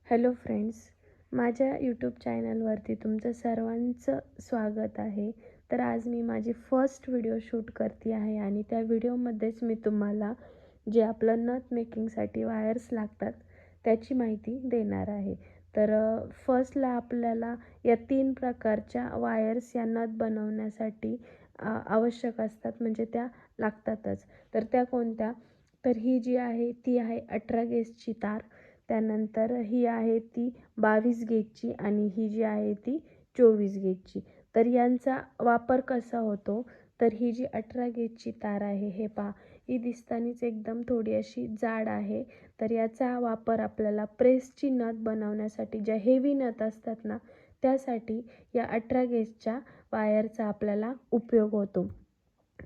Hello friends, माझ्या YouTube चॅनलवरती तुमचं सर्वांचं स्वागत आहे. तर आज मी माझी फर्स्ट व्हिडिओ शूट करते आहे आणि त्या व्हिडिओमध्येच मी तुम्हाला जे आपलं नथ मेकिंगसाठी वायर्स लागतात त्याची माहिती देणार आहे. तर फर्स्टला आपल्याला या 3 प्रकारच्या वायर्स या नथ बनवण्यासाठी आवश्यक असतात, म्हणजे त्या लागतातच. तर त्या कोणत्या? तर ही जी आहे ती आहे 18 गेजची तार. त्यानंतर ही आहे ती 22 गेजची आणि ही जी आहे ती 24 गेजची. तर यांचा वापर कसा होतो? तर ही जी 18 गेजची तार आहे, हे पहा, ही दिसतानीच एकदम थोडी अशी जाड आहे. तर याचा वापर आपल्याला प्रेसची नथ बनवण्यासाठी, ज्या हेवी नथ असतात ना, त्यासाठी या 18 गेजच्या वायरचा आपल्याला उपयोग होतो.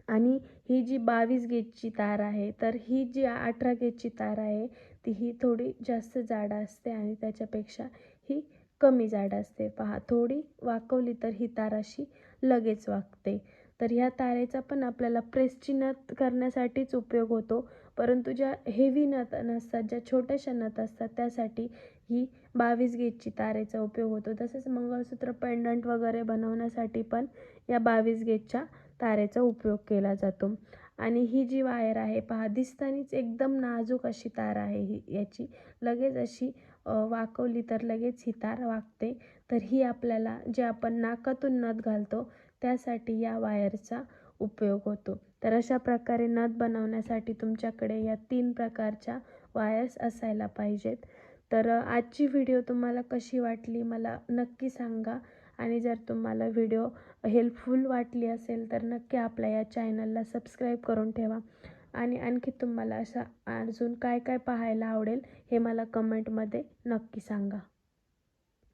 आणि ही जी 22 गेजची तार आहे, तर ही जी 18 गेजची तार आहे ती ही थोडी जास्त जाड असते आणि त्याच्यापेक्षा ही कमी जाड असते. पहा, थोडी वाकवली तर ही तार अशी लगेच वाकते. तर ह्या तारेचा पण आपल्याला प्रेसची नथ करण्यासाठीच उपयोग होतो, परंतु ज्या हेवी नथ नसतात, ज्या छोट्याशा नथ असतात, त्यासाठी ही 22 गेजची तारेचा उपयोग होतो. तसेच मंगळसूत्र, पेंडंट वगैरे बनवण्यासाठी पण या 22 गेजच्या तारेचा उपयोग केला जातो. आणि ही जी वायर आहे पहा, दिसतानीच एकदम नाजूक अशी तार आहे ही याची. लगेच अशी वाकवली तर लगेच ही तार वाकते. तर ही आपल्याला जे आपण नाकातून नथ घालतो त्यासाठी या वायरचा उपयोग होतो. तर अशा प्रकारे नथ बनवण्यासाठी तुमच्याकडे या 3 प्रकारच्या वायर्स असायला पाहिजेत. तर आजची व्हिडिओ तुम्हाला कशी वाटली मला नक्की सांगा. आणि जर तुम्हाला व्हिडिओ हेल्पफुल वाटली असेल तर नक्की आपल्या या चॅनलला सबस्क्राईब करून ठेवा. आणि आणखी तुम्हाला अशा अजून काय काय पाहायला आवडेल हे मला कमेंटमध्ये नक्की सांगा.